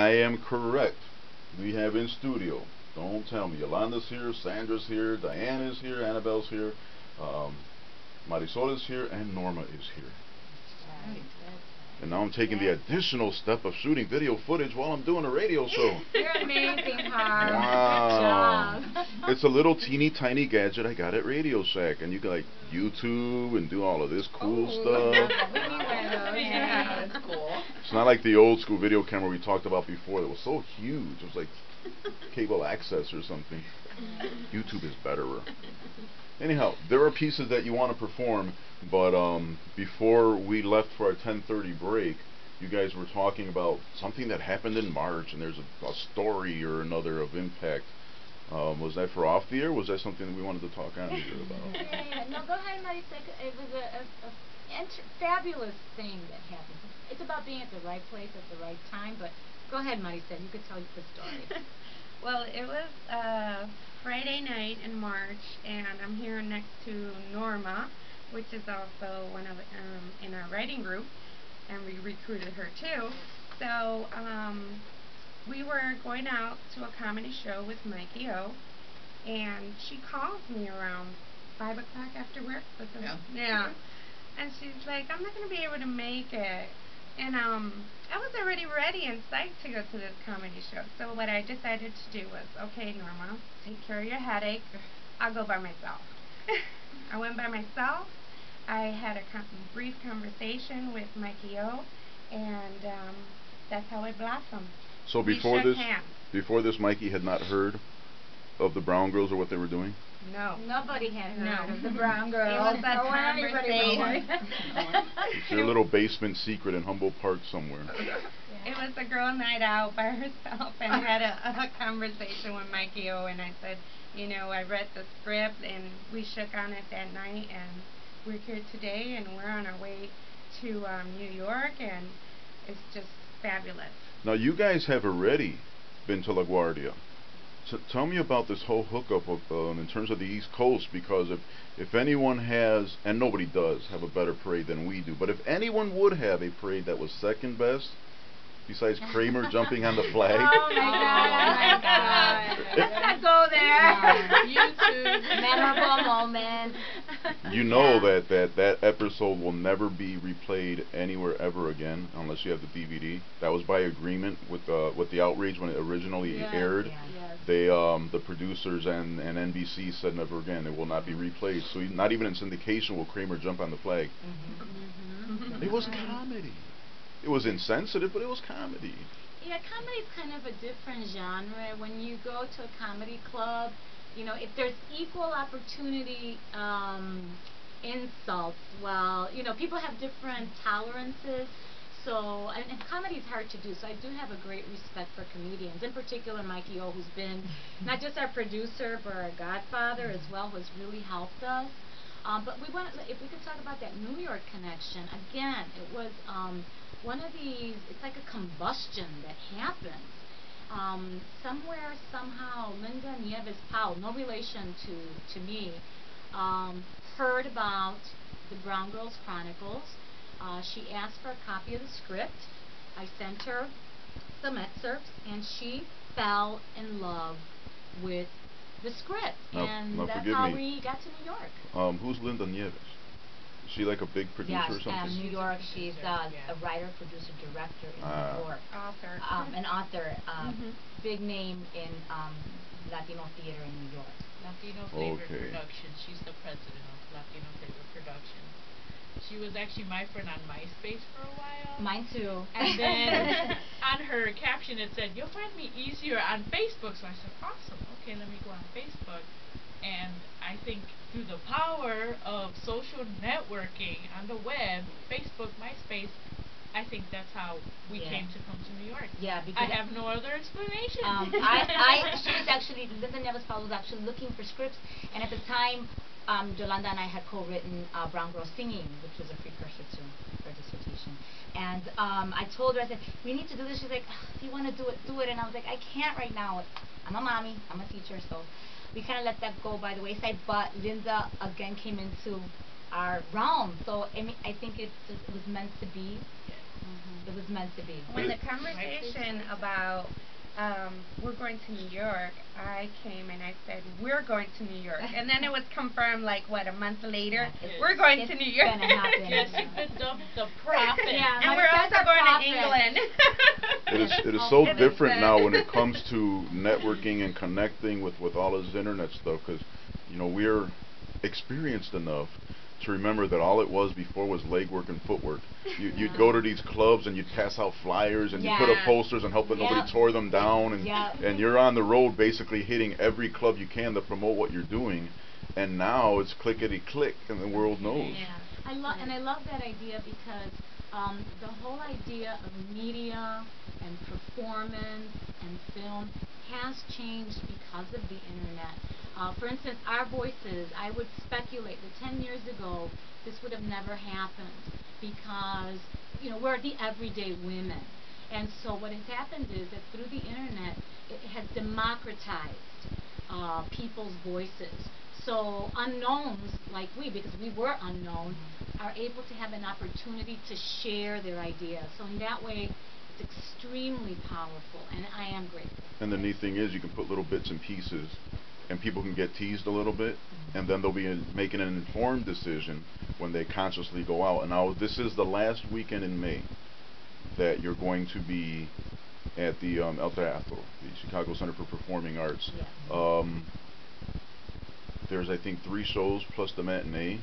I am correct. We have in studio, don't tell me, Yolanda's here, Sandra's here, Diane is here, Anabel's here, Marisol is here, and Norma is here. Right. And now I'm taking the additional step of shooting video footage while I'm doing a radio show. You're amazing, Harv. Wow. Good job. It's a little teeny tiny gadget I got at Radio Shack, and you can like YouTube and do all of this cool stuff. Yeah, that's cool. It's not like the old school video camera we talked about before that was so huge. It was like cable access or something. YouTube is betterer. Anyhow, there are pieces that you want to perform, but before we left for our 10:30 break, you guys were talking about something that happened in March, and there's a story or another of impact. Was that for off the air? Was that something that we wanted to talk on here about? Yeah. No, go ahead, Marisel. It was a fabulous thing that happened. It's about being at the right place at the right time, but go ahead, Marisel. You could tell the story. Well, it was Friday night in March, and I'm here next to Norma, which is also one of in our writing group, and we recruited her too. So we were going out to a comedy show with Mikey O, and she calls me around 5 o'clock after work. Yeah. And she's like, I'm not going to be able to make it. And I was already ready and psyched to go to this comedy show. So what I decided to do was, okay, Norma, take care of your headache. I'll go by myself. I went by myself. I had a brief conversation with Mikey O, and that's how it blossomed. So before this, Mikey had not heard of the Brown Girls or what they were doing? No. Nobody had heard of the Brown Girls. It was a conversation. It's your little basement secret in Humboldt Park somewhere. It was a girl night out by herself, and I had a conversation with Mikey O, and I said, you know, I read the script, and we shook on it that night, and we're here today, and we're on our way to New York, and it's just fabulous. Now, you guys have already been to LaGuardia. So tell me about this whole hookup of, in terms of the East Coast, because if anyone has, and nobody does have a better parade than we do, but if anyone would have a parade that was second best, besides Kramer jumping on the flag. Oh my God. Let's go there. YouTube. Memorable moment. You know that episode will never be replayed anywhere ever again unless you have the DVD. That was by agreement with the Outrage when it originally aired. Yes. They the producers and NBC said never again. It will not be replayed. So not even in syndication will Kramer jump on the flag. It was comedy. It was insensitive, but it was comedy. Yeah, comedy is kind of a different genre. When you go to a comedy club, you know, if there's equal opportunity insults, well, you know, people have different tolerances. So, and comedy is hard to do. So I do have a great respect for comedians, in particular Mikey O, who's been not just our producer, but our godfather as well, who has really helped us. But if we could talk about that New York connection, again, it was one of these, it's like a combustion that happens. Somewhere, somehow, Yolanda Nieves, no relation to me, heard about the Brown Girls Chronicles. She asked for a copy of the script. I sent her some excerpts, and she fell in love with the script. And that's how we got to New York. Who's Yolanda Nieves? Is she like a big producer or something? New York. She's a writer, producer, director in New York. Author. An author. Big name in Latino theater in New York. Latino Flavor Productions. She's the president of Latino Flavor Productions. She was actually my friend on MySpace for a while. Mine too. And then on her caption it said, "You'll find me easier on Facebook." So I said, awesome, okay, let me go on Facebook. And I think through the power of social networking on the web, Facebook, MySpace, I think that's how we came to come to New York. Yeah, because I have no other explanation. She was actually, Yolanda Nieves was actually looking for scripts, and at the time, Yolanda and I had co-written Brown Girls Singing, which was a precursor to her dissertation. And I told her, I said, we need to do this. She's like, if you want to do it, do it. And I was like, I can't right now. I'm a mommy, I'm a teacher, so we kind of let that go by the wayside. But Linda, again, came into our realm. So I think it was meant to be. It was meant to be. When the conversation about we're going to New York, I came and I said, we're going to New York. And then it was confirmed, like, what, a month later? We're going to New York. It's gonna happen. Yes, you've been dubbed the prophet. Yeah, And we're also going to England. It is so different now when it comes to networking and connecting with all this internet stuff, because, you know, we're experienced enough to remember that all it was before was legwork and footwork. You'd go to these clubs and you'd pass out flyers and you put up posters and hope that nobody tore them down, and you're on the road basically hitting every club you can to promote what you're doing. And now it's clickety click and the world knows. I love that idea, because the whole idea of media and performance and film has changed because of the internet. For instance, our voices, I would speculate that 10 years ago this would have never happened, because, you know, we're the everyday women. And so what has happened is that through the internet, it has democratized people's voices. So unknowns like we, because we were unknown, are able to have an opportunity to share their ideas. So in that way, it's extremely powerful, and I am grateful. And the neat thing is you can put little bits and pieces, and people can get teased a little bit, and then they'll be making an informed decision when they consciously go out. And now this is the last weekend in May that you're going to be at the El Teatro, the Chicago Center for Performing Arts. There's, I think, 3 shows plus the matinee.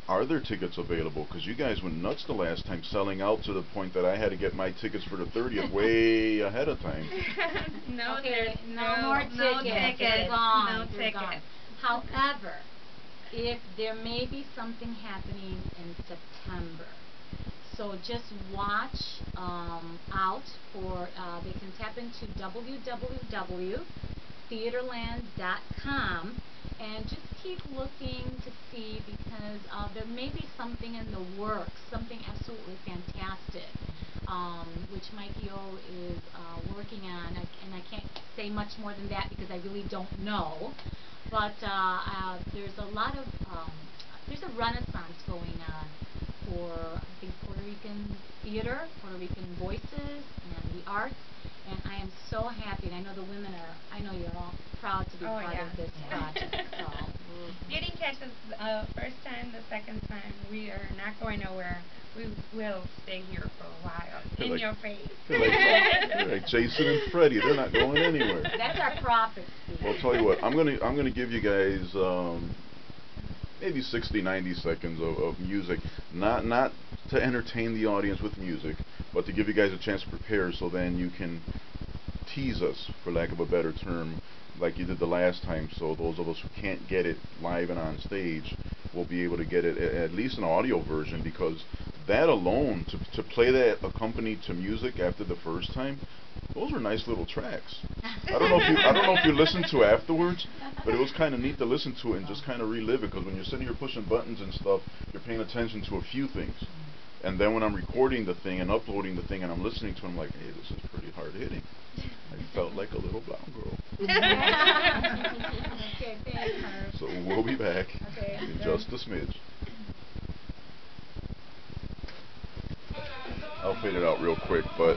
Are there tickets available? Because you guys went nuts the last time, selling out to the point that I had to get my tickets for the 30th way ahead of time. No tickets. No tickets. However, if there may be something happening in September, so just watch out for, they can tap into www.theaterland.com and just keep looking to see, because there may be something in the works, something absolutely fantastic, which Mikey O is working on, and I can't say much more than that because I really don't know, but there's a lot of, there's a renaissance going on for, I think, Puerto Rican theater, Puerto Rican voices, and the arts. And I am so happy, and I know the women are, I know you're all proud to be part of this project. So. You didn't catch us first time, the second time. We are not going nowhere. We will stay here for a while. In your face. They're like Jason and Freddie. They're not going anywhere. That's our prophecy. Well, I'll tell you what. I'm gonna give you guys maybe 60, 90 seconds of music, not to entertain the audience with music, but to give you guys a chance to prepare, so then you can tease us, for lack of a better term, like you did the last time, so those of us who can't get it live and on stage will be able to get it at least an audio version, because that alone, to play that accompanied to music after the first time, those are nice little tracks. I don't know if you listened to it afterwards, but it was kind of neat to listen to it and just kind of relive it, because when you're sitting here pushing buttons and stuff, you're paying attention to a few things. And then when I'm recording the thing and uploading the thing and I'm listening to it, I'm like, hey, this is pretty hard hitting. I felt like a little brown girl. Okay, thanks, Harv. So we'll be back in just a smidge. I'll fade it out real quick, but